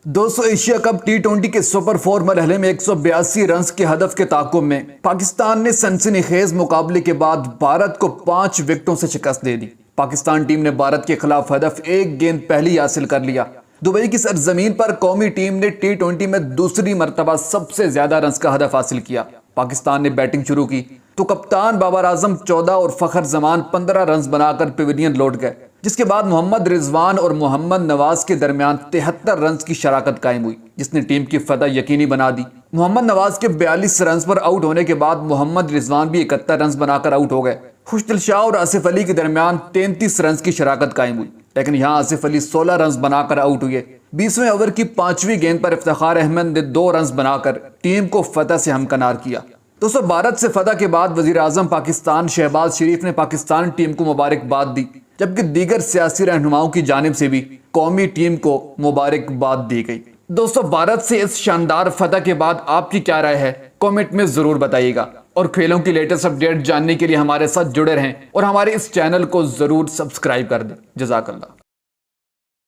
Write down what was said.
دوستو Asia cup ٹی20 کے super 4 مرحلے میں 182 رنز کے ہدف کے تعاقب میں پاکستان نے سنسنی خیز مقابلے کے بعد بھارت کو 5 وکٹوں سے شکست دے دی۔ پاکستان ٹیم نے بھارت کے خلاف ہدف 1 گیند پہلی حاصل کر لیا۔ دبئی کی سرزمین پر قومی ٹیم نے ٹی20 میں دوسری مرتبہ سب سے زیادہ رنز کا ہدف حاصل کیا۔ پاکستان نے بیٹنگ شروع کی تو کپتان بابر اعظم 14 اور فخر زمان 15 رنز بنا کر پیویلین لوٹ گئے، جس کے بعد محمد رضوان اور محمد نواز کے درمیان 73 رنز کی شراکت قائم ہوئی، جس نے ٹیم کی فتح یقینی بنا دی۔ محمد نواز کے 42 رنز پر آؤٹ ہونے کے بعد محمد رضوان بھی 71 رنز بنا کر آؤٹ ہو گئے۔ خوشدل شاہ اور آصف علی کے درمیان 33 رنز کی شراکت قائم ہوئی، لیکن یہاں آصف علی 16 رنز بنا کر آؤٹ ہوئے۔ 20ویں اوور کی 5ویں گیند پر افتخار احمد نے 2 رنز بنا کر ٹیم کو فتح سے ہمکنار کیا۔ دوستو بھارت سے فتح کے بعد وزیر اعظم پاکستان شہباز شریف نے پاکستان ٹیم کو مبارکباد دی، جبکہ دیگر سیاسی رہنماؤں کی جانب سے بھی قومی ٹیم کو مبارکباد دی گئی۔ دوستو بھارت سے اس شاندار فتح کے بعد آپ کی کیا رائے ہے؟ کامنٹ میں ضرور بتائیے گا، اور کھیلوں کی لیٹسٹ اپڈیٹ جاننے کے لیے ہمارے ساتھ جڑے رہیں اور ہمارے اس چینل کو ضرور سبسکرائب کر دیں۔ جزاک اللہ۔